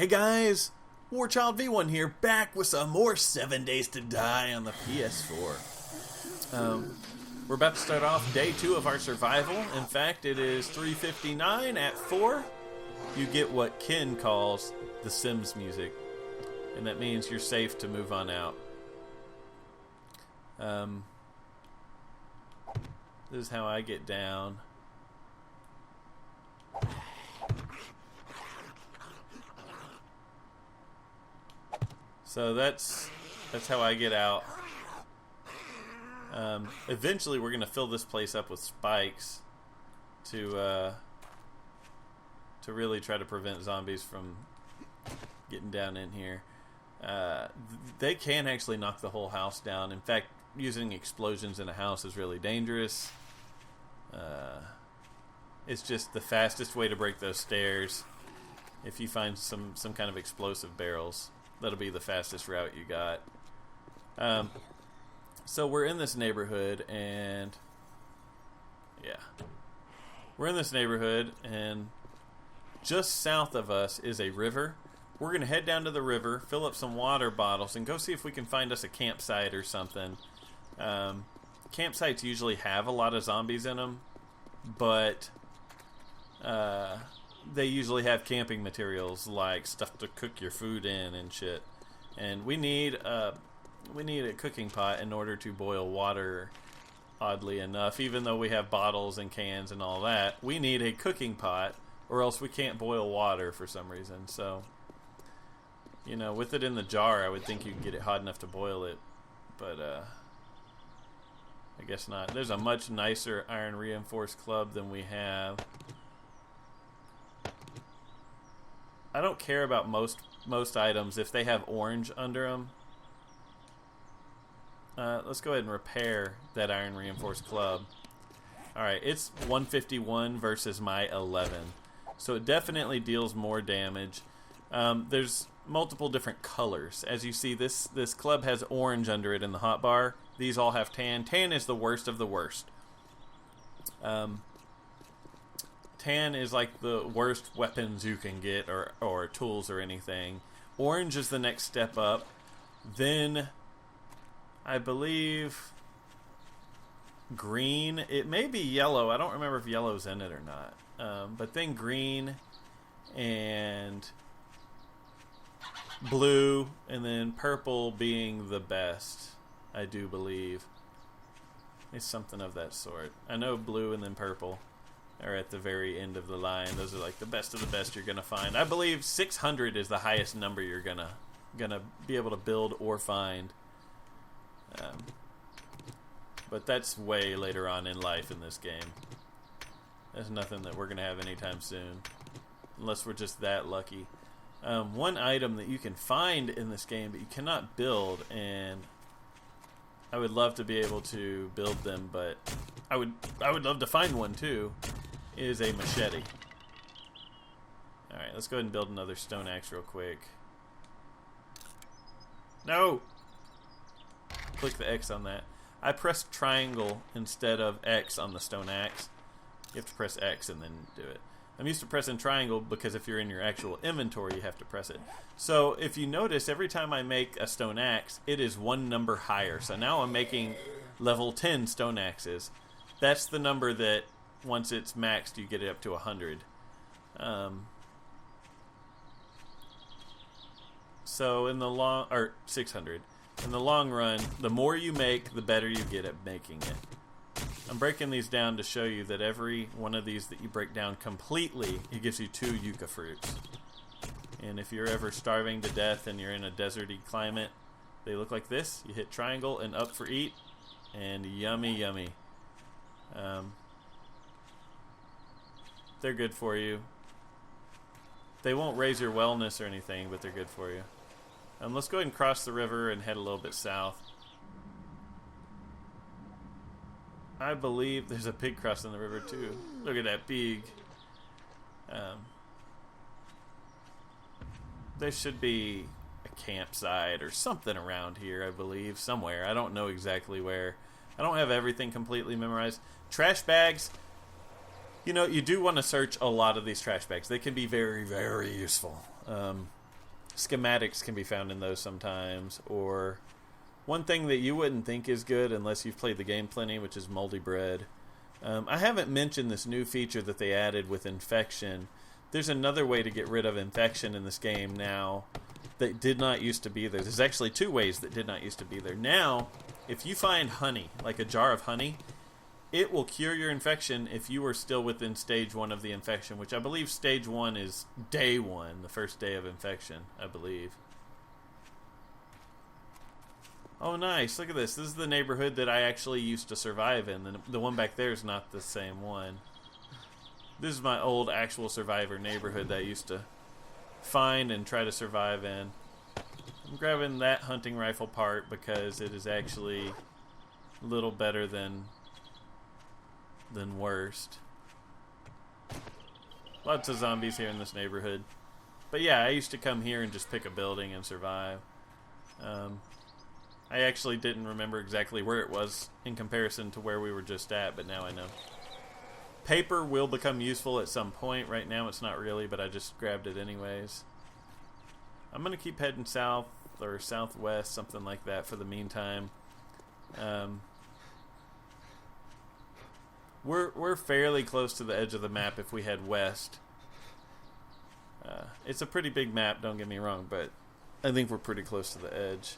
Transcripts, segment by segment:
Hey guys, Warchild V1 here, back with some more 7 Days to Die on the PS4. We're about to start off day 2 of our survival. In fact, it is 3:59 at 4. You get what Ken calls the Sims music, and that means you're safe to move on out. This is how I get down. So that's how I get out. Eventually, we're gonna fill this place up with spikes to really try to prevent zombies from getting down in here. They can actually knock the whole house down. In fact, using explosions in a house is really dangerous. It's just the fastest way to break those stairs. If you find some kind of explosive barrels, that'll be the fastest route you got. So we're in this neighborhood, and just south of us is a river. We're going to head down to the river, fill up some water bottles, and go see if we can find us a campsite or something. Campsites usually have a lot of zombies in them, but they usually have camping materials like stuff to cook your food in and shit. And we need a cooking pot in order to boil water. Oddly enough, even though we have bottles and cans and all that, we need a cooking pot, or else we can't boil water for some reason. So, with it in the jar, I would think you can get it hot enough to boil it, but I guess not. There's a much nicer iron reinforced club than we have. I don't care about most items if they have orange under them. Let's go ahead and repair that iron reinforced club. Alright, it's 151 versus my 11. So it definitely deals more damage. There's multiple different colors. As you see, this club has orange under it in the hotbar. These all have tan. Tan is the worst of the worst. Tan is like the worst weapons you can get, or tools or anything. Orange is the next step up. Then, I believe, green. It may be yellow. I don't remember if yellow's in it or not. But then green and blue, and then purple being the best, I do believe. It's something of that sort. I know blue and then purple are at the very end of the line. Those are like the best of the best you're gonna find. I believe 600 is the highest number you're gonna be able to build or find. But that's way later on in life in this game. There's nothing that we're gonna have anytime soon, unless we're just that lucky. One item that you can find in this game but you cannot build, and I would love to be able to build them, but I would love to find one too, is a machete. Alright, let's go ahead and build another stone axe real quick. No! Click the X on that. I pressed triangle instead of X on the stone axe. You have to press X and then do it. I'm used to pressing triangle because if you're in your actual inventory, you have to press it. So if you notice, every time I make a stone axe, it is one number higher. So now I'm making level 10 stone axes. That's the number that, once it's maxed, you get it up to 100. So in the long, or 600. In the long run, the more you make, the better you get at making it. I'm breaking these down to show you that every one of these that you break down completely, it gives you 2 yucca fruits. And if you're ever starving to death and you're in a deserty climate, they look like this. You hit triangle and up for eat, and yummy, yummy. They're good for you. They won't raise your wellness or anything, but they're good for you. Let's go ahead and cross the river and head a little bit south. I believe there's a pig crossing the river too. Look at that pig. There should be a campsite or something around here, I believe, somewhere. I don't know exactly where. I don't have everything completely memorized. Trash bags. You do want to search a lot of these trash bags. They can be very, very useful. schematics can be found in those sometimes, or one thing that you wouldn't think is good unless you've played the game plenty, which is moldy bread. I haven't mentioned this new feature that they added with infection. There's another way to get rid of infection in this game now that did not used to be there. There's actually two ways that did not used to be there. Now, if you find honey, like a jar of honey, it will cure your infection if you are still within stage 1 of the infection, which I believe stage 1 is day 1, the first day of infection, I believe. Oh, nice. Look at this. This is the neighborhood that I actually used to survive in. The one back there is not the same one. This is my old actual survivor neighborhood that I used to find and try to survive in. I'm grabbing that hunting rifle part because it is actually a little better than worst. Lots of zombies here in this neighborhood. But yeah, I used to come here and just pick a building and survive. I actually didn't remember exactly where it was in comparison to where we were just at, but now I know. Paper will become useful at some point. Right now it's not really, but I just grabbed it anyways. I'm going to keep heading south or southwest, something like that for the meantime. We're fairly close to the edge of the map if we head west. It's a pretty big map, don't get me wrong, but I think we're pretty close to the edge.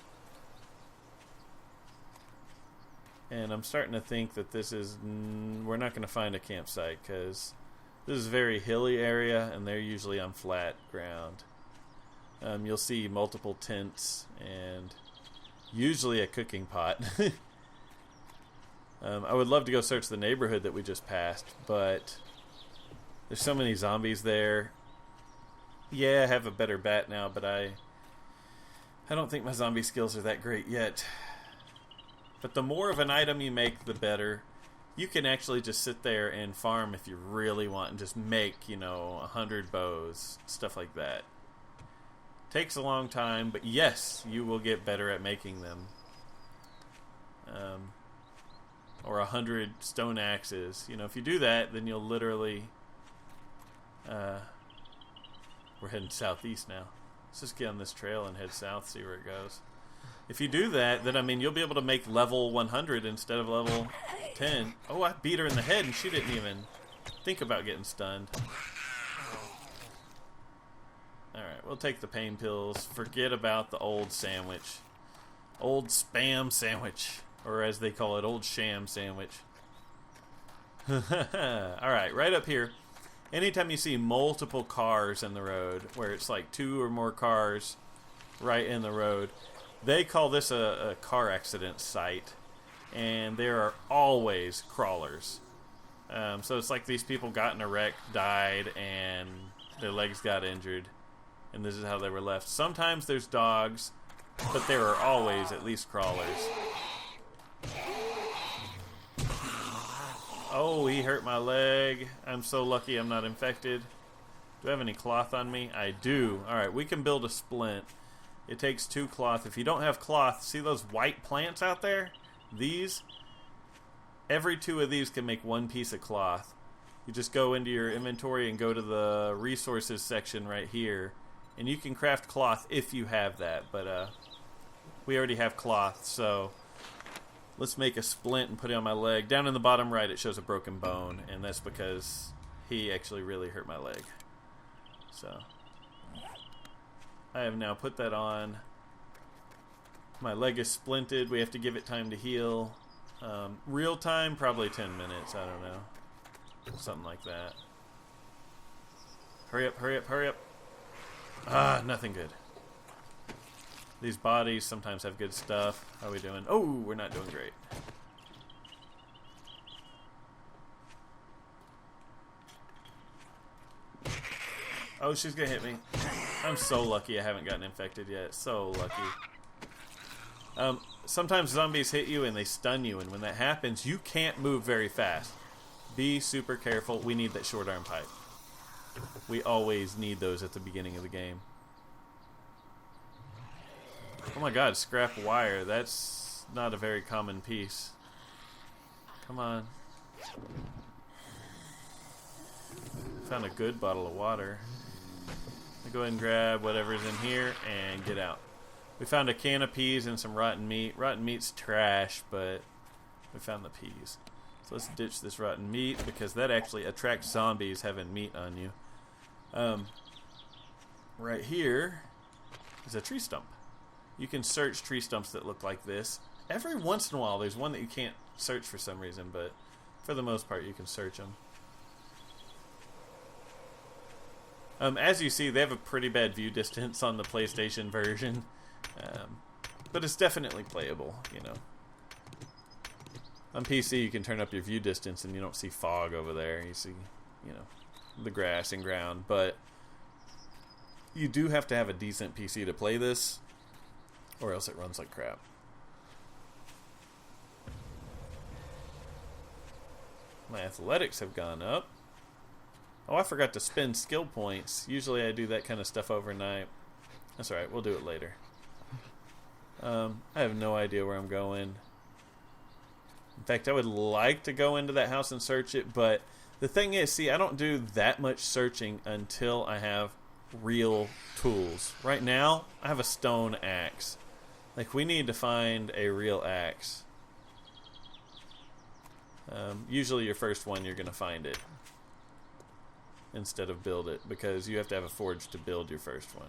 And I'm starting to think that this is... we're not going to find a campsite because this is a very hilly area and they're usually on flat ground. You'll see multiple tents and usually a cooking pot. I would love to go search the neighborhood that we just passed, but there's so many zombies there. Yeah, I have a better bat now, but I don't think my zombie skills are that great yet. But the more of an item you make, the better. You can actually just sit there and farm if you really want and just make, 100 bows, stuff like that. Takes a long time, but yes, you will get better at making them. Or 100 stone axes. If you do that, then you'll literally... we're heading southeast now. Let's just get on this trail and head south, see where it goes. If you do that, then, you'll be able to make level 100 instead of level 10. Oh, I beat her in the head and she didn't even think about getting stunned. Alright, we'll take the pain pills. Forget about the old sandwich. Old spam sandwich. Or as they call it, old sham sandwich. Alright, right up here. Anytime you see multiple cars in the road, where it's like 2 or more cars right in the road, they call this a car accident site. And there are always crawlers. So it's like these people got in a wreck, died, and their legs got injured. And this is how they were left. Sometimes there's dogs, but there are always at least crawlers. Oh, he hurt my leg. I'm so lucky I'm not infected. Do I have any cloth on me? I do. Alright, we can build a splint. It takes 2 cloth. If you don't have cloth, see those white plants out there? These? Every 2 of these can make 1 piece of cloth. You just go into your inventory and go to the resources section right here. And you can craft cloth if you have that. But we already have cloth, so... let's make a splint and put it on my leg. Down in the bottom right, it shows a broken bone, and that's because he actually really hurt my leg. So, I have now put that on. My leg is splinted. We have to give it time to heal. Real time, probably 10 minutes. I don't know. Something like that. Hurry up, hurry up, hurry up. Ah, nothing good. These bodies sometimes have good stuff. How are we doing? Oh, we're not doing great. Oh, she's gonna hit me. I'm so lucky I haven't gotten infected yet. So lucky. Sometimes zombies hit you and they stun you, and when that happens, you can't move very fast. Be super careful. We need that short arm pipe. We always need those at the beginning of the game. Oh my god, scrap wire. That's not a very common piece. Come on. Found a good bottle of water. Go ahead and grab whatever's in here and get out. We found a can of peas and some rotten meat. Rotten meat's trash, but we found the peas. So let's ditch this rotten meat because that actually attracts zombies having meat on you. Right here is a tree stump. You can search tree stumps that look like this. Every once in a while there's one that you can't search for some reason, but for the most part you can search them. As you see, they have a pretty bad view distance on the PlayStation version, but it's definitely playable, you know. On PC you can turn up your view distance and you don't see fog over there. You see, you know, the grass and ground, but you do have to have a decent PC to play this, or else it runs like crap. My athletics have gone up. Oh, I forgot to spend skill points. Usually I do that kind of stuff overnight. That's alright, we'll do it later. I have no idea where I'm going. In fact, I would like to go into that house and search it, but the thing is, see, I don't do that much searching until I have real tools. Right now, I have a stone axe. Like, we need to find a real axe. Usually your first one, you're going to find it instead of build it, because you have to have a forge to build your first one.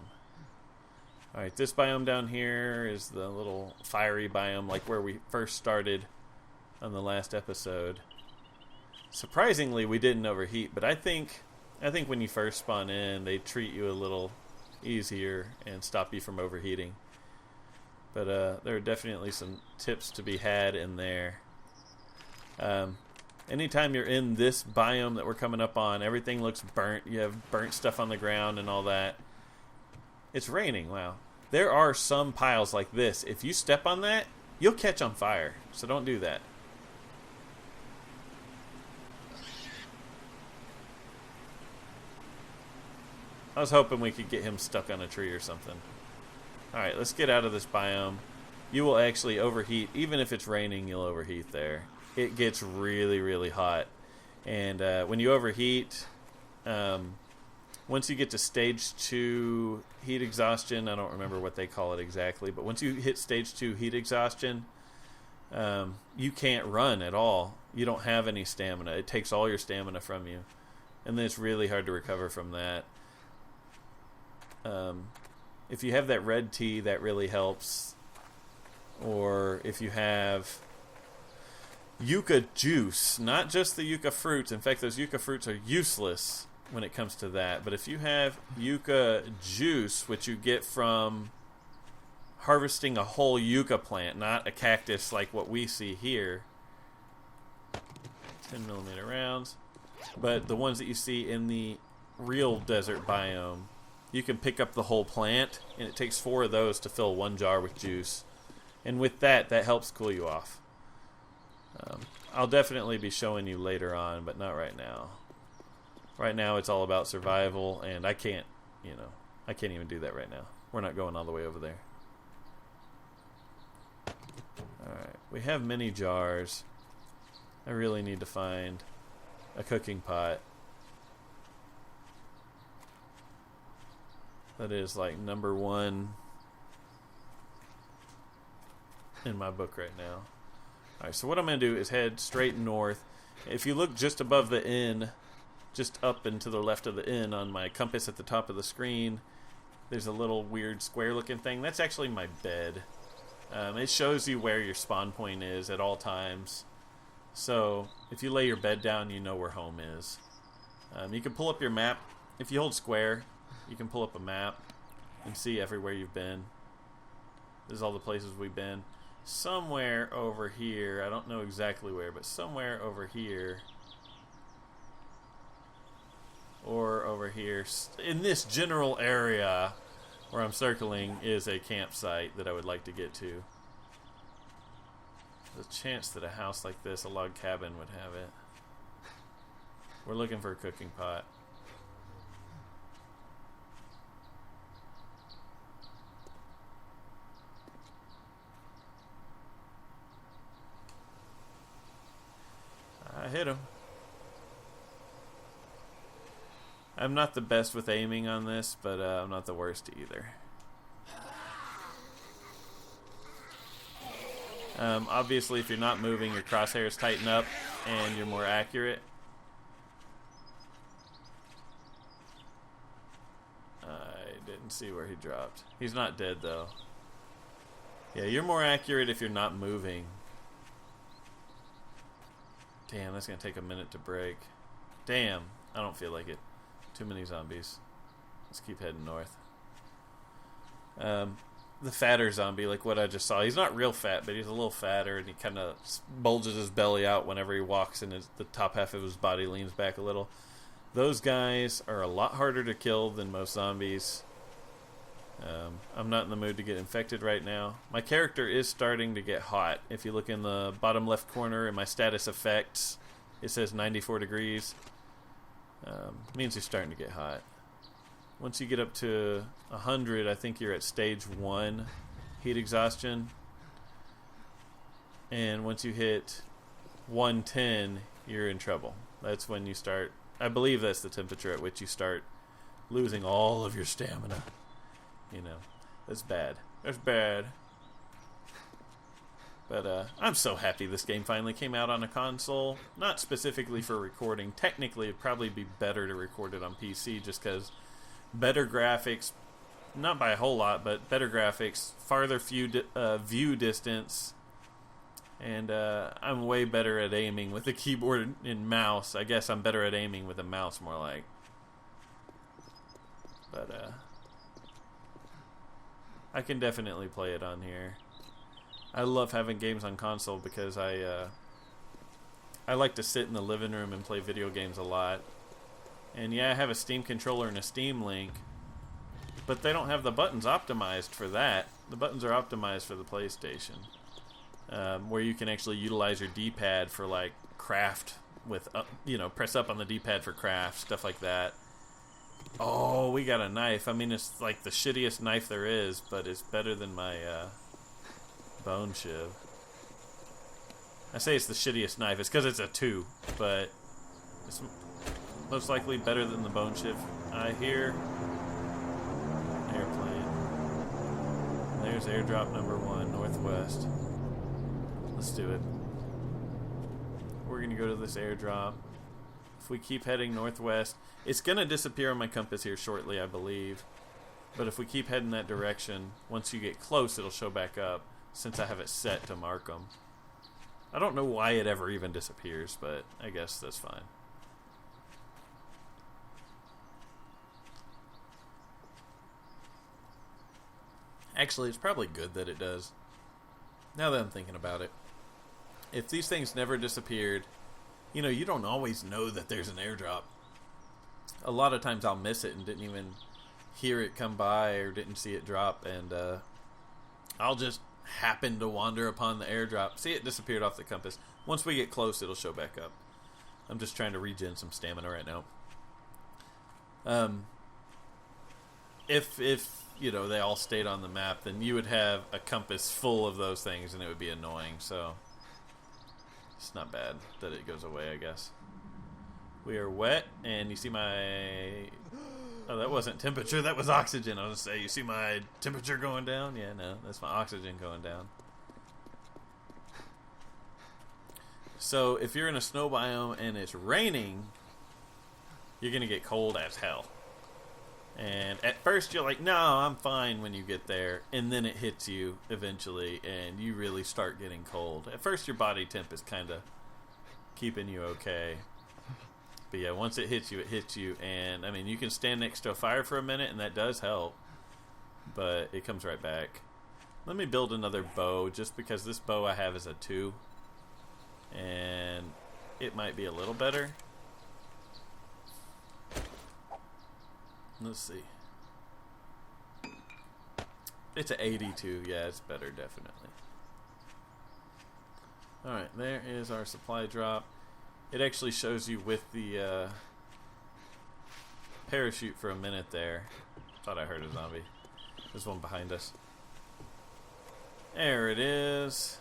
Alright, this biome down here is the little fiery biome, like where we first started on the last episode. Surprisingly, we didn't overheat, but I think when you first spawn in, they treat you a little easier and stop you from overheating. But there are definitely some tips to be had in there. Anytime you're in this biome that we're coming up on, everything looks burnt. You have burnt stuff on the ground and all that. It's raining, wow. There are some piles like this. If you step on that, you'll catch on fire. So don't do that. I was hoping we could get him stuck on a tree or something. Alright, let's get out of this biome. You will actually overheat. Even if it's raining, you'll overheat there. It gets really, really hot. And when you overheat, once you get to stage 2 heat exhaustion, I don't remember what they call it exactly, but once you hit stage 2 heat exhaustion, you can't run at all. You don't have any stamina. It takes all your stamina from you. And then it's really hard to recover from that. If you have that red tea, that really helps. Or if you have yucca juice, not just the yucca fruits. In fact, those yucca fruits are useless when it comes to that. But if you have yucca juice, which you get from harvesting a whole yucca plant, not a cactus like what we see here, 10mm rounds, but the ones that you see in the real desert biome, you can pick up the whole plant, and it takes 4 of those to fill 1 jar with juice. And with that, that helps cool you off. I'll definitely be showing you later on, but not right now. Right now, it's all about survival, and I can't even do that right now. We're not going all the way over there. Alright, we have many jars. I really need to find a cooking pot. That is like number 1 in my book right now. Alright, so what I'm going to do is head straight north. If you look just above the inn, just up and to the left of the inn on my compass at the top of the screen, there's a little weird square looking thing. That's actually my bed. It shows you where your spawn point is at all times. So if you lay your bed down, you know where home is. You can pull up your map. If you hold square, you can pull up a map and see everywhere you've been. This is all the places we've been. Somewhere over here, I don't know exactly where, but somewhere over here, or over here, in this general area where I'm circling, is a campsite that I would like to get to. There's a chance that a house like this, a log cabin, would have it. We're looking for a cooking pot. I hit him. I'm not the best with aiming on this, but I'm not the worst either. Obviously, if you're not moving, your crosshairs tighten up and you're more accurate. I didn't see where he dropped. He's not dead, though. Yeah, you're more accurate if you're not moving. Damn, that's going to take a minute to break. Damn, I don't feel like it. Too many zombies. Let's keep heading north. The fatter zombie, like what I just saw, he's not real fat, but he's a little fatter, and he kind of bulges his belly out whenever he walks, and the top half of his body leans back a little. Those guys are a lot harder to kill than most zombies. I'm not in the mood to get infected right now. My character is starting to get hot. If you look in the bottom left corner in my status effects, it says 94 degrees. Means you're starting to get hot. Once you get up to 100, I think you're at stage 1 heat exhaustion. And once you hit 110, you're in trouble. That's when you start, I believe that's the temperature at which you start losing all of your stamina. You know, that's bad. That's bad. But I'm so happy this game finally came out on a console. Not specifically for recording. Technically, it'd probably be better to record it on PC just because better graphics, not by a whole lot, but better graphics, farther view distance, and I'm way better at aiming with a keyboard and mouse. I guess I'm better at aiming with a mouse, more like. But I can definitely play it on here. I love having games on console because I like to sit in the living room and play video games a lot. And yeah, I have a Steam controller and a Steam Link, but they don't have the buttons optimized for that. The buttons are optimized for the PlayStation, where you can actually utilize your D-pad for like craft with, press up on the D-pad for craft, stuff like that. Oh, we got a knife. I mean, it's like the shittiest knife there is, but it's better than my bone shiv. I say it's the shittiest knife. It's because it's a 2, but it's most likely better than the bone shiv. I hear airplane. There's airdrop number 1, northwest. Let's do it. We're going to go to this airdrop. If we keep heading northwest, it's going to disappear on my compass here shortly, I believe. But if we keep heading that direction, once you get close, it'll show back up, since I have it set to mark them. I don't know why it ever even disappears, but I guess that's fine. Actually, it's probably good that it does. Now that I'm thinking about it. If these things never disappeared, you don't always know that there's an airdrop. A lot of times I'll miss it and didn't even hear it come by or didn't see it drop, and I'll just happen to wander upon the airdrop. See, it disappeared off the compass. Once we get close, it'll show back up. I'm just trying to regen some stamina right now. If they all stayed on the map, then you would have a compass full of those things, and it would be annoying. So it's not bad that it goes away, I guess. We are wet, and you see my... Oh, that wasn't temperature, that was oxygen. I was going to say, you see my temperature going down? Yeah, no, that's my oxygen going down. So, if you're in a snow biome and it's raining, you're going to get cold as hell. And at first you're like, no, I'm fine when you get there. And then it hits you eventually, and you really start getting cold. At first your body temp is kind of keeping you okay. But yeah, once it hits you. And, I mean, you can stand next to a fire for a minute, and that does help. But it comes right back. Let me build another bow, just because this bow I have is a 2. And it might be a little better. Let's see. It's an 82. Yeah, it's better, definitely. Alright, there is our supply drop. It actually shows you with the parachute for a minute there. Thought I heard a zombie. There's one behind us. There it is.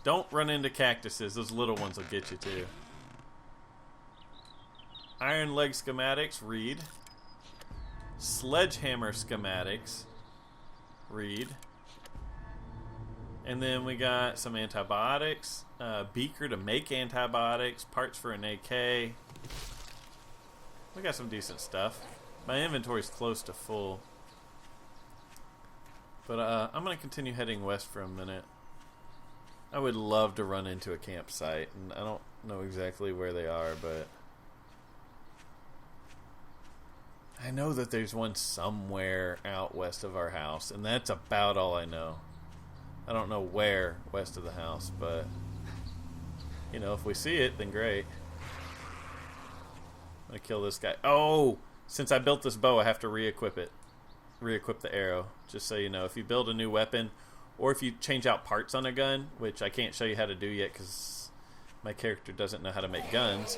Don't run into cactuses. Those little ones will get you too. Iron leg schematics, read. Sledgehammer schematics, read. And then we got some antibiotics, beaker to make antibiotics, parts for an AK. We got some decent stuff. My inventory's close to full. But I'm going to continue heading west for a minute. I would love to run into a campsite, and I don't know exactly where they are, but I know that there's one somewhere out west of our house, and that's about all I know. I don't know where west of the house, but you know, if we see it, then great. I'm gonna kill this guy. Oh, since I built this bow, I have to re-equip it. Re-equip the arrow. Just so you know, if you build a new weapon, or if you change out parts on a gun, which I can't show you how to do yet because my character doesn't know how to make guns,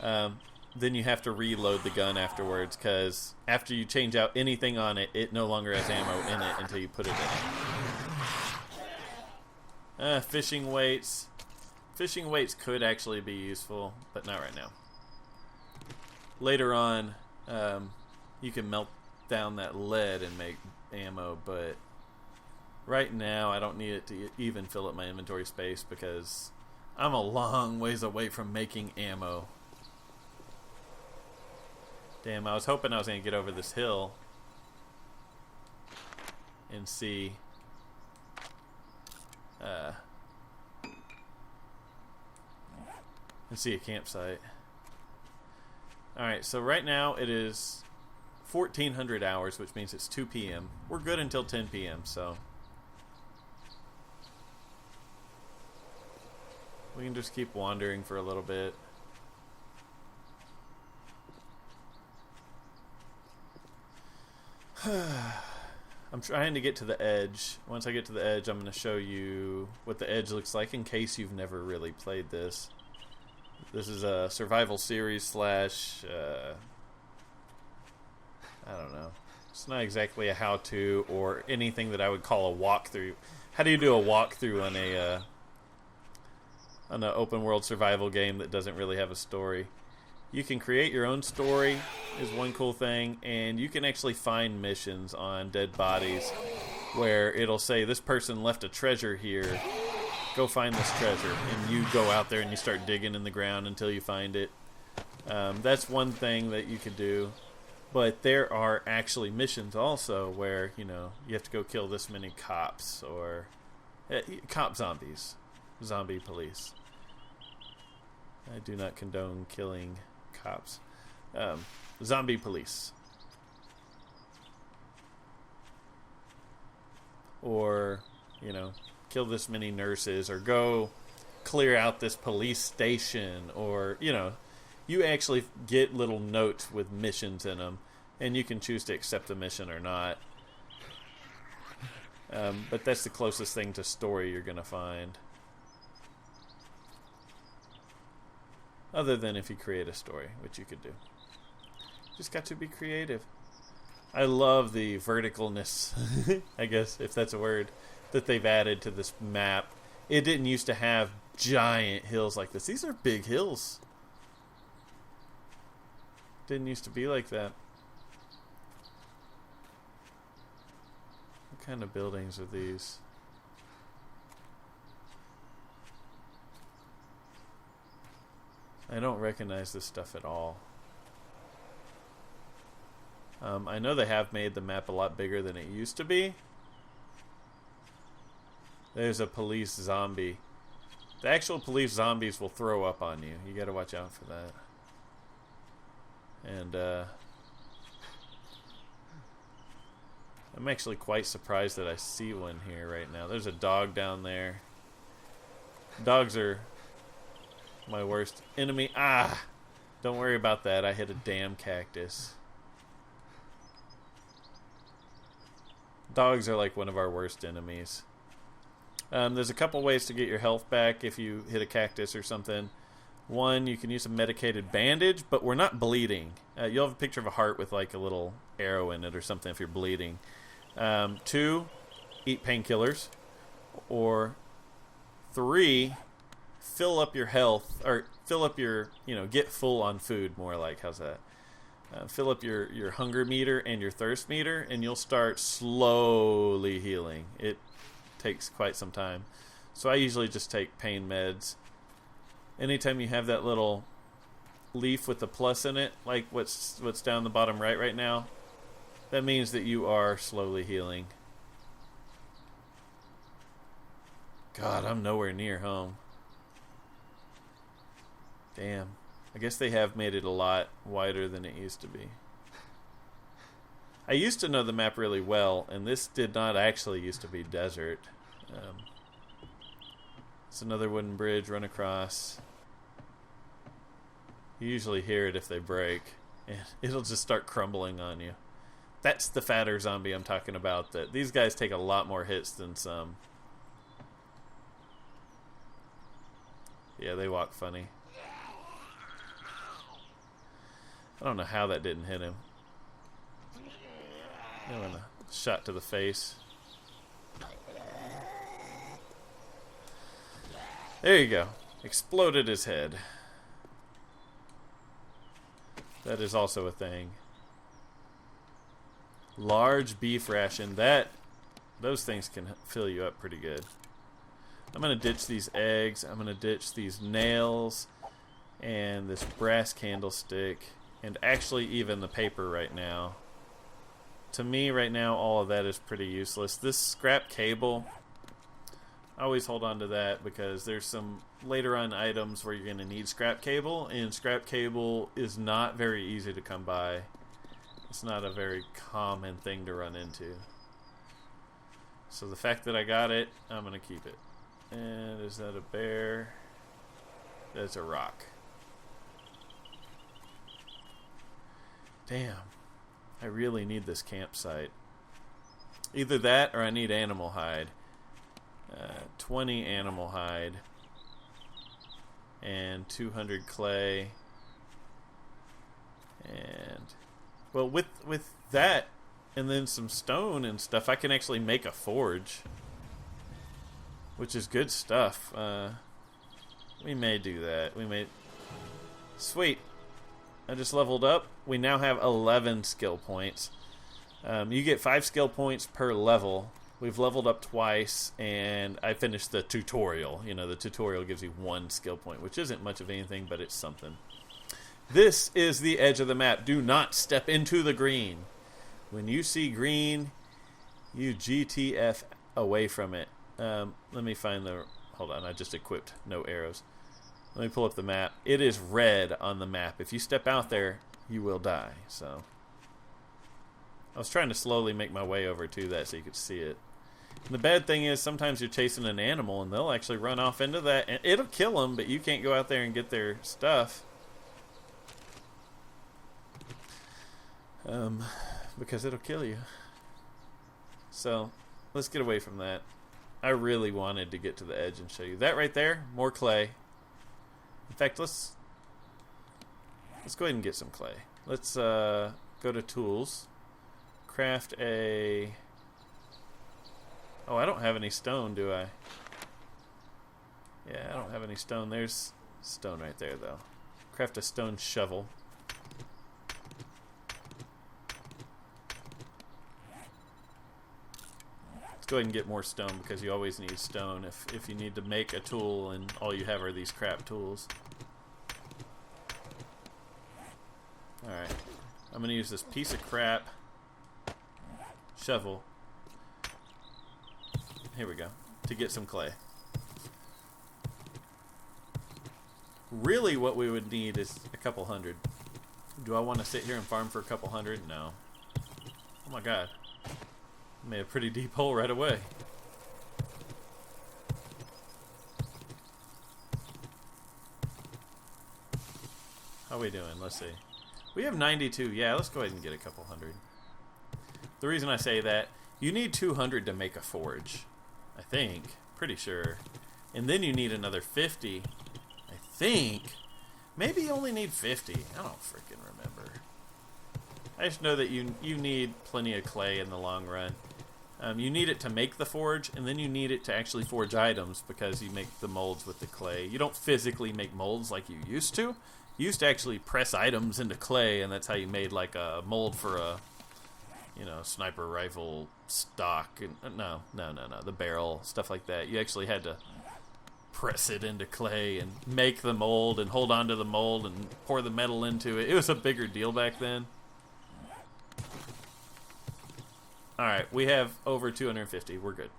then you have to reload the gun afterwards, because after you change out anything on it, it no longer has ammo in it until you put it in. Fishing weights. Fishing weights could actually be useful, but not right now. Later on, you can melt down that lead and make ammo, but right now I don't need it to even fill up my inventory space because I'm a long ways away from making ammo. Damn, I was hoping I was going to get over this hill and see a campsite. Alright, so right now it is 1400 hours, which means it's 2 p.m. We're good until 10 p.m., so we can just keep wandering for a little bit. I'm trying to get to the edge. Once I get to the edge, I'm going to show you what the edge looks like in case you've never really played this. This is a survival series slash, I don't know. It's not exactly a how-to or anything that I would call a walkthrough. How do you do a walkthrough on an open world survival game that doesn't really have a story? You can create your own story is one cool thing, and you can actually find missions on dead bodies where it'll say this person left a treasure here, go find this treasure, and you go out there and you start digging in the ground until you find it. That's one thing that you could do, but there are actually missions also where, you know, you have to go kill this many cops or cop zombies, zombie police. I do not condone killing cops. Zombie police. Or, you know, kill this many nurses, or go clear out this police station, or, you know, you actually get little notes with missions in them, and you can choose to accept the mission or not. But that's the closest thing to story you're going to find. Other than if you create a story, which you could do. Just got to be creative. I love the verticalness, I guess, if that's a word, that they've added to this map. It didn't used to have giant hills like this. These are big hills. Didn't used to be like that. What kind of buildings are these? I don't recognize this stuff at all. I know they have made the map a lot bigger than it used to be. There's a police zombie. The actual police zombies will throw up on you. You gotta watch out for that. And, I'm actually quite surprised that I see one here right now. There's a dog down there. Dogs are my worst enemy. Ah! Don't worry about that. I hit a damn cactus. Dogs are like one of our worst enemies. There's a couple ways to get your health back if you hit a cactus or something. One, you can use a medicated bandage, but we're not bleeding. You'll have a picture of a heart with like a little arrow in it or something if you're bleeding. Two, eat painkillers. Or three, fill up your health, or fill up your, get full on food, more like, how's that? Fill up your hunger meter and your thirst meter, and you'll start slowly healing. It takes quite some time. So I usually just take pain meds. Anytime you have that little leaf with the plus in it, like what's down the bottom right now, that means that you are slowly healing. God, I'm nowhere near home. Damn. I guess they have made it a lot wider than it used to be. I used to know the map really well, and this did not actually used to be desert. It's another wooden bridge, run across. You usually hear it if they break, and it'll just start crumbling on you. That's the fatter zombie I'm talking about. That these guys take a lot more hits than some. Yeah, they walk funny. I don't know how that didn't hit him. A shot to the face. There you go. Exploded his head. That is also a thing. Large beef ration. Those things can fill you up pretty good. I'm going to ditch these eggs. I'm going to ditch these nails and this brass candlestick, and actually even the paper right now. To me right now, all of that is pretty useless. This scrap cable, I always hold on to that because there's some later on items where you're going to need scrap cable, and scrap cable is not very easy to come by. It's not a very common thing to run into. So the fact that I got it, I'm going to keep it. And is that a bear? That's a rock. Damn. I really need this campsite. Either that or I need animal hide. 20 animal hide. And 200 clay. And... well, with that, and then some stone and stuff, I can actually make a forge. Which is good stuff. We may do that. Sweet. I just leveled up. We now have 11 skill points. You get 5 skill points per level. We've leveled up twice, and I finished the tutorial. The tutorial gives you 1 skill point, which isn't much of anything, but it's something. This is the edge of the map. Do not step into the green. When you see green, you GTF away from it. Let me find the... hold on, I just equipped no arrows. Let me pull up the map. It is red on the map. If you step out there, you will die. So I was trying to slowly make my way over to that so you could see it. And the bad thing is sometimes you're chasing an animal and they'll actually run off into that, and it'll kill them, but you can't go out there and get their stuff. Because it'll kill you. So let's get away from that. I really wanted to get to the edge and show you that right there. More clay. In fact, let's go ahead and get some clay. Let's go to tools. Craft a... oh, I don't have any stone, do I? Yeah, I don't have any stone. There's stone right there, though. Craft a stone shovel. Let's go ahead and get more stone, because you always need stone if you need to make a tool and all you have are these crap tools. Alright. I'm going to use this piece of crap shovel. Here we go. To get some clay. Really what we would need is a couple hundred. Do I want to sit here and farm for a couple hundred? No. Oh my god. Made a pretty deep hole right away. How are we doing? Let's see. We have 92. Yeah, let's go ahead and get a couple hundred. The reason I say that, you need 200 to make a forge. I think. Pretty sure. And then you need another 50. I think. Maybe you only need 50. I don't freaking remember. I just know that you need plenty of clay in the long run. You need it to make the forge, and then you need it to actually forge items because you make the molds with the clay. You don't physically make molds like you used to. You used to actually press items into clay, and that's how you made like a mold for a, sniper rifle stock. And, no, the barrel, stuff like that. You actually had to press it into clay and make the mold and hold on to the mold and pour the metal into it. It was a bigger deal back then. Alright, we have over 250. We're good.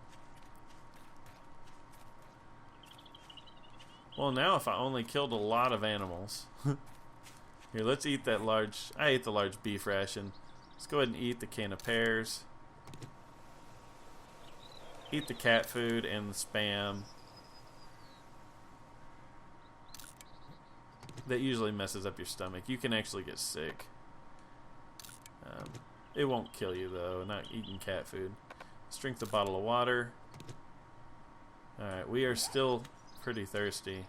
Well, now if I only killed a lot of animals. Here, let's eat that large... I ate the large beef ration. Let's go ahead and eat the can of pears. Eat the cat food and the Spam. That usually messes up your stomach. You can actually get sick. It won't kill you, though, not eating cat food. Let's drink the bottle of water. Alright, we are still pretty thirsty.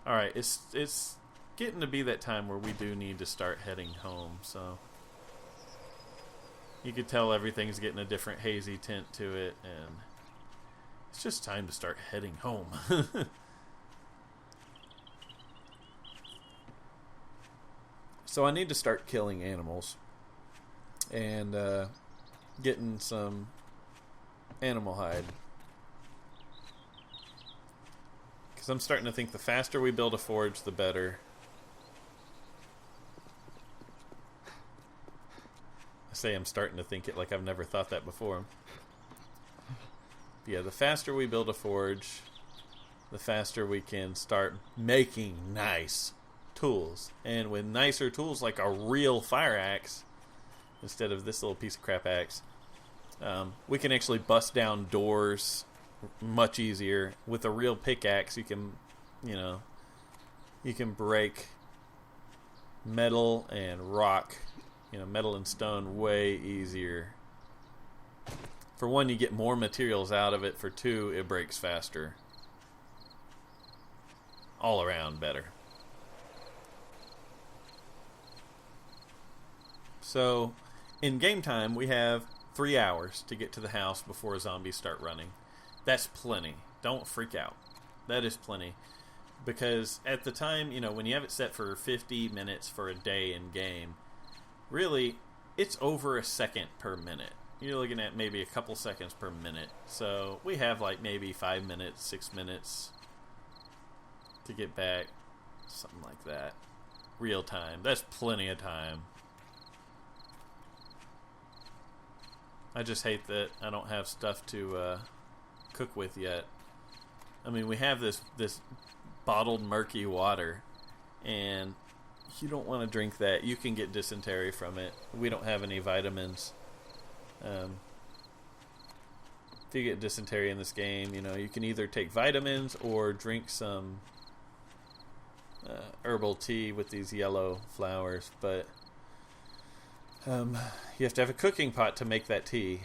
Alright, it's getting to be that time where we do need to start heading home, so... You could tell everything's getting a different hazy tint to it, and... It's just time to start heading home. So I need to start killing animals. And getting some animal hide. Because I'm starting to think the faster we build a forge, the better. I say I'm starting to think it like I've never thought that before. But yeah, the faster we build a forge, the faster we can start making nice tools. And with nicer tools like a real fire axe, instead of this little piece of crap axe, we can actually bust down doors much easier. With a real pickaxe, you can, you can break metal and rock, metal and stone way easier. For one, you get more materials out of it. For two, it breaks faster. All around better. So, in game time, we have 3 hours to get to the house before zombies start running. That's plenty. Don't freak out. That is plenty. Because at the time, when you have it set for 50 minutes for a day in game, really, it's over a second per minute. You're looking at maybe a couple seconds per minute. So, we have like maybe 5 minutes, 6 minutes to get back. Something like that. Real time. That's plenty of time. I just hate that I don't have stuff to cook with yet. I mean, we have this bottled murky water, and you don't want to drink that. You can get dysentery from it. We don't have any vitamins. If you get dysentery in this game, you can either take vitamins or drink some herbal tea with these yellow flowers, but you have to have a cooking pot to make that tea.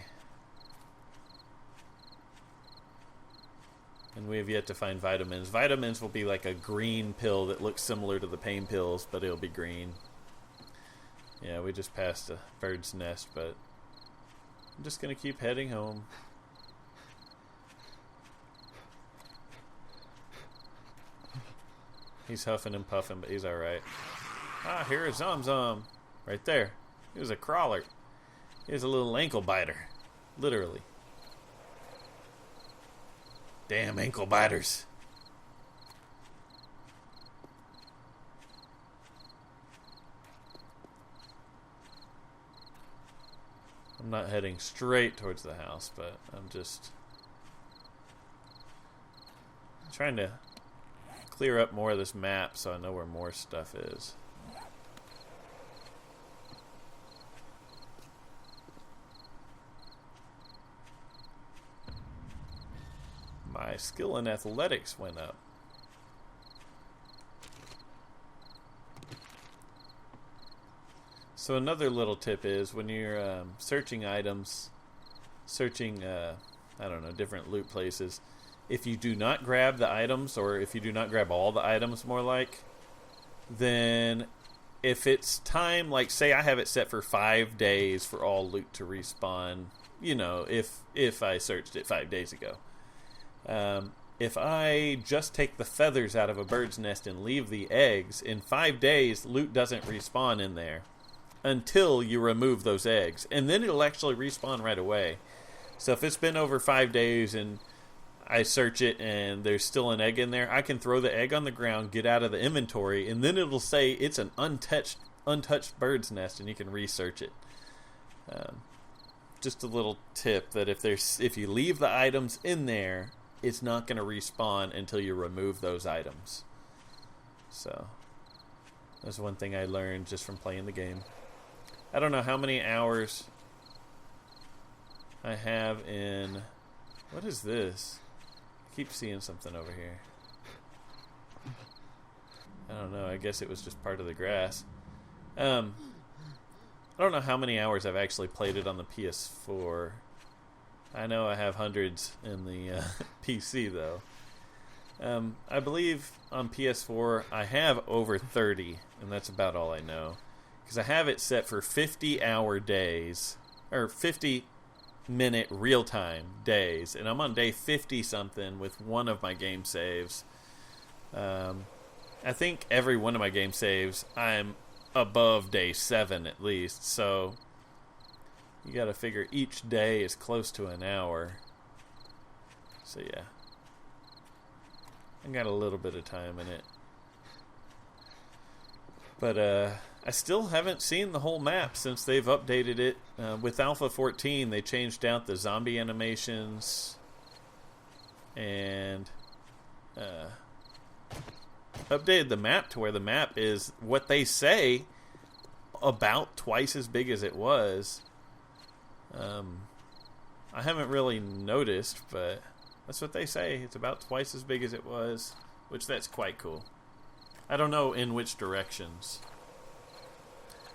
And we have yet to find vitamins. Vitamins will be like a green pill that looks similar to the pain pills, but it'll be green. Yeah, we just passed a bird's nest, but I'm just going to keep heading home. He's huffing and puffing, but he's alright. Ah, here is Zom. Right there. He was a crawler. He was a little ankle biter. Literally. Damn ankle biters. I'm not heading straight towards the house, but I'm just trying to clear up more of this map so I know where more stuff is. My skill in athletics went up. So another little tip is when you're searching items, different loot places, if you do not grab the items, or if you do not grab all the items more like, then if it's time, like say I have it set for 5 days for all loot to respawn you know, if I searched it 5 days ago. If I just take the feathers out of a bird's nest and leave the eggs, in 5 days, loot doesn't respawn in there until you remove those eggs. And then it'll actually respawn right away. So if it's been over 5 days and I search it and there's still an egg in there, I can throw the egg on the ground, get out of the inventory, and then it'll say it's an untouched bird's nest, and you can research it. Just a little tip that if you leave the items in there, it's not going to respawn until you remove those items. So that's one thing I learned just from playing the game. I don't know how many hours I have in... What is this? I keep seeing something over here. I don't know. I guess it was just part of the grass. I don't know how many hours I've actually played it on the PS4. I know I have hundreds in the PC, though. I believe on PS4 I have over 30, and that's about all I know. Because I have it set for 50-hour days, or 50-minute real-time days, and I'm on day 50-something with one of my game saves. I think every one of my game saves, I'm above day 7 at least, so... You gotta figure each day is close to an hour. So yeah. I got a little bit of time in it. But I still haven't seen the whole map since they've updated it. With Alpha 14, they changed out the zombie animations. And updated the map to where the map is what they say about twice as big as it was. I haven't really noticed, but that's what they say. It's about twice as big as it was, which that's quite cool. I don't know in which directions.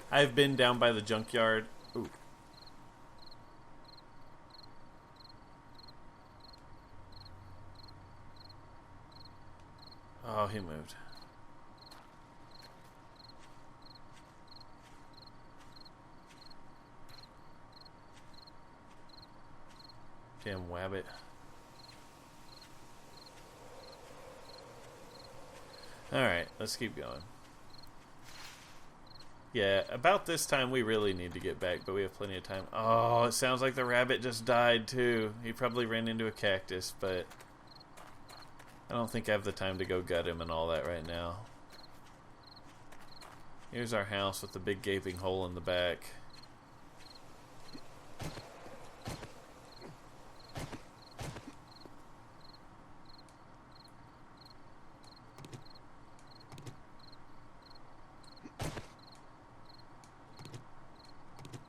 I've been down by the junkyard. Ooh. Oh, he moved. Damn wabbit. Alright, let's keep going. Yeah, about this time we really need to get back, but we have plenty of time. Oh, it sounds like the rabbit just died too. He probably ran into a cactus, but I don't think I have the time to go gut him and all that right now. Here's our house with the big gaping hole in the back.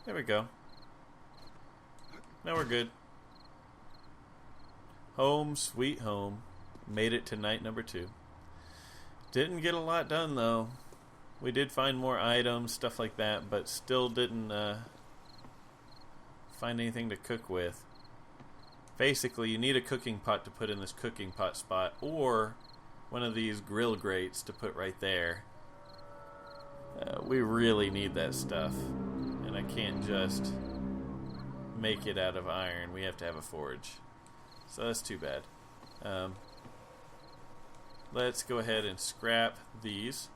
There we go. Now we're good. Home, sweet home. Made it to night number 2. Didn't get a lot done, though. We did find more items, stuff like that, but still didn't find anything to cook with. Basically, you need a cooking pot to put in this cooking pot spot, or one of these grill grates to put right there. We really need that stuff. And I can't just make it out of iron. We have to have a forge. So that's too bad. Let's go ahead and scrap these.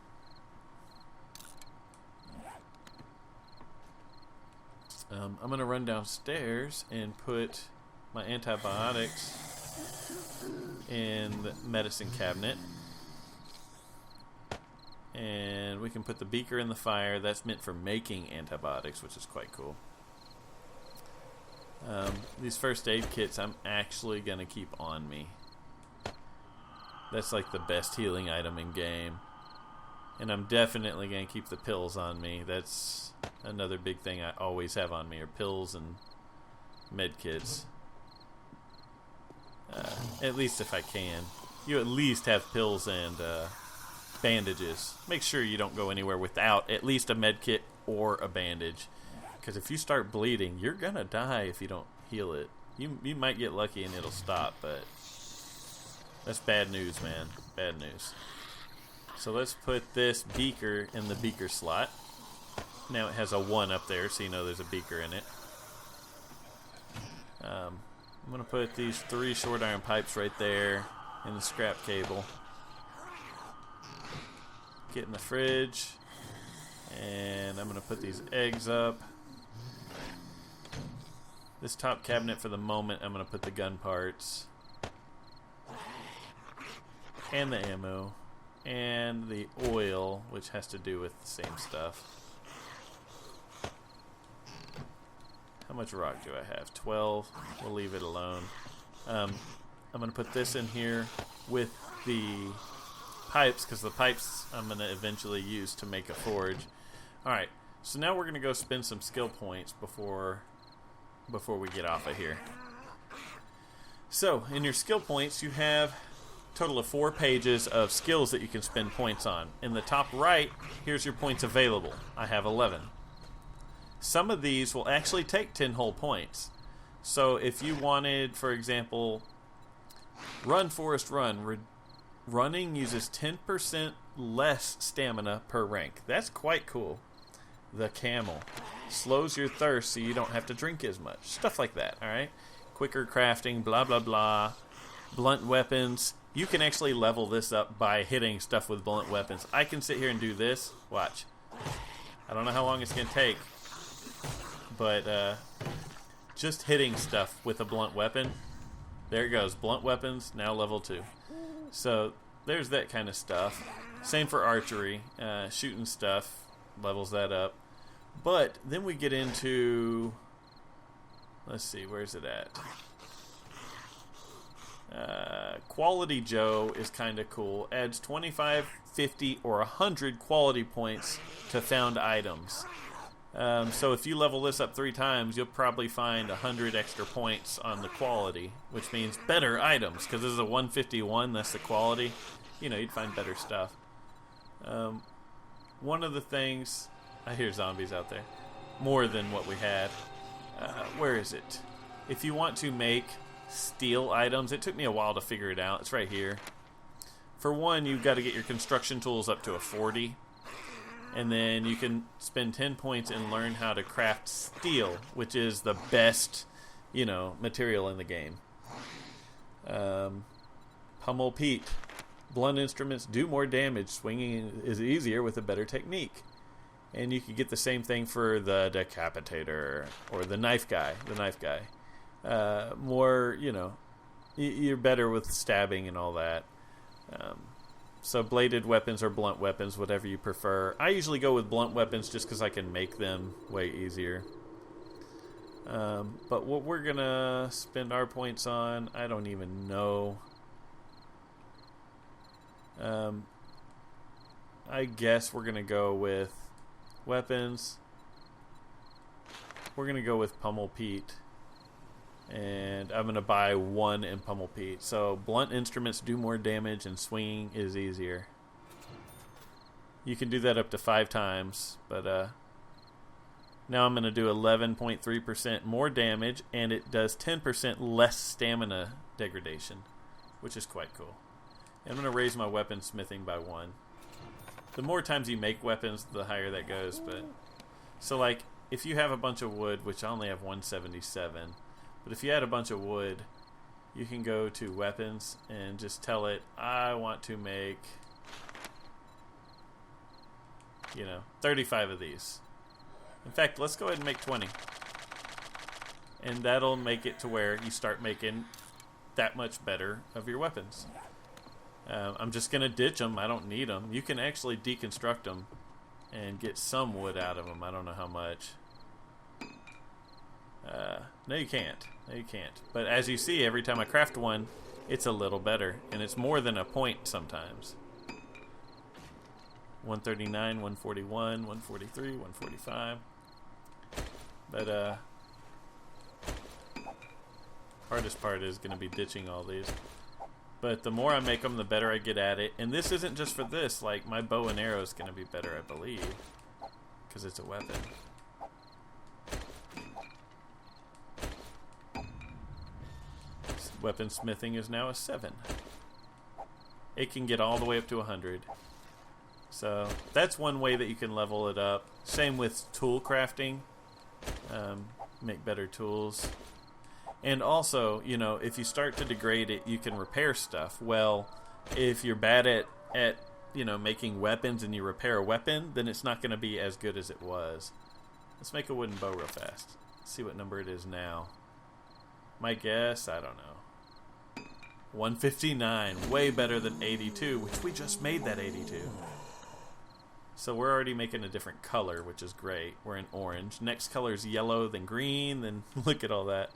I'm going to run downstairs and put my antibiotics in the medicine cabinet. And we can put the beaker in the fire. That's meant for making antibiotics, which is quite cool. These first aid kits I'm actually going to keep on me. That's like the best healing item in game. And I'm definitely going to keep the pills on me. That's another big thing I always have on me, are pills and med kits. At least if I can. You at least have pills and bandages. Make sure you don't go anywhere without at least a med kit or a bandage. Because if you start bleeding, you're going to die if you don't heal it. You might get lucky and it'll stop, but that's bad news, man. Bad news. So let's put this beaker in the beaker slot. Now it has a 1 up there, so you know there's a beaker in it. I'm going to put these 3 short iron pipes right there in the scrap cable. Get in the fridge. And I'm going to put these eggs up. This top cabinet for the moment, I'm going to put the gun parts. And the ammo. And the oil, which has to do with the same stuff. How much rock do I have? 12. We'll leave it alone. I'm going to put this in here with the pipes, because the pipes I'm going to eventually use to make a forge. Alright, so now we're going to go spend some skill points before we get off of here. So, in your skill points, you have a total of 4 pages of skills that you can spend points on. In the top right, here's your points available. I have 11. Some of these will actually take 10 whole points. So if you wanted, for example, Run Forest Run, running uses 10% less stamina per rank. That's quite cool. The Camel slows your thirst so you don't have to drink as much. Stuff like that, alright? Quicker crafting, blah blah blah. Blunt weapons. You can actually level this up by hitting stuff with blunt weapons. I can sit here and do this. Watch. I don't know how long it's going to take. But just hitting stuff with a blunt weapon. There it goes. Blunt weapons, now level 2. So there's that kind of stuff. Same for archery. Shooting stuff levels that up. But then we get into... Let's see, where's it at? Quality Joe is kind of cool. Adds 25, 50, or 100 quality points to found items. So if you level this up 3 times, you'll probably find 100 extra points on the quality, which means better items, because this is a 151, that's the quality. You know, you'd find better stuff. One of the things... I hear zombies out there. More than what we had. Where is it? If you want to make steel items, it took me a while to figure it out. It's right here. For one, you've got to get your construction tools up to a 40. And then you can spend 10 points and learn how to craft steel, which is the best, material in the game. Pummel Pete. Blunt instruments do more damage. Swinging is easier with a better technique. And you could get the same thing for the decapitator or the knife guy. More, you're better with stabbing and all that. So bladed weapons or blunt weapons, whatever you prefer. I usually go with blunt weapons just because I can make them way easier. But what we're going to spend our points on, I don't even know. I guess we're going to go with weapons. We're going to go with Pummel Pete. And I'm going to buy 1 in Pummel Pete. So blunt instruments do more damage and swinging is easier. You can do that up to 5 times. But now I'm going to do 11.3% more damage. And it does 10% less stamina degradation. Which is quite cool. And I'm going to raise my weapon smithing by 1. The more times you make weapons, the higher that goes. But so like, if you have a bunch of wood, which I only have 177... But if you had a bunch of wood, you can go to weapons and just tell it, I want to make, 35 of these. In fact, let's go ahead and make 20. And that'll make it to where you start making that much better of your weapons. I'm just going to ditch them. I don't need them. You can actually deconstruct them and get some wood out of them. I don't know how much. No, you can't. But as you see, every time I craft one, it's a little better. And it's more than a point sometimes. 139, 141, 143, 145. But, hardest part is going to be ditching all these. But the more I make them, the better I get at it. And this isn't just for this. Like, my bow and arrow is going to be better, I believe. Because it's a weapon. Weapon smithing is now a 7. It can get all the way up to 100. So that's one way that you can level it up. Same with tool crafting. Make better tools. And also, you know, if you start to degrade it, you can repair stuff. Well, if you're bad at you know, making weapons and you repair a weapon, then it's not going to be as good as it was. Let's make a wooden bow real fast. Let's see what number it is now. My guess, I don't know. 159, way better than 82, which we just made that 82. So we're already making a different color, which is great. We're in orange. Next color is yellow, then green, then look at all that.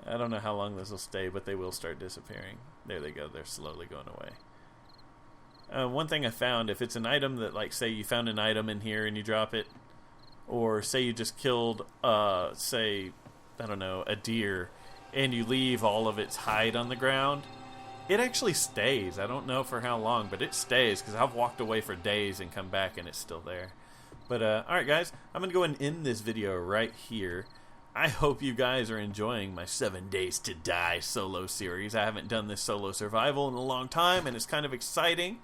I don't know how long this will stay, but they will start disappearing. There they go. They're slowly going away. One thing I found, if it's an item that, like, say you found an item in here and you drop it, or say you just killed, say, I don't know, a deer, and you leave all of its hide on the ground, it actually stays. I don't know for how long, but it stays, because I've walked away for days and come back and it's still there. But, alright guys, I'm going to go and end this video right here. I hope you guys are enjoying my 7 Days to Die solo series. I haven't done this solo survival in a long time, and it's kind of exciting.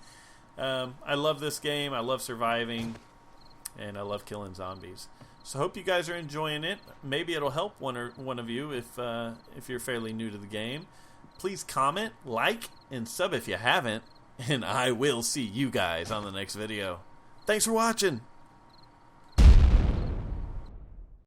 I love this game. I love surviving, and I love killing zombies. So hope you guys are enjoying it. Maybe it'll help one of you if you're fairly new to the game. Please comment, like, and sub if you haven't, and I will see you guys on the next video. Thanks for watching.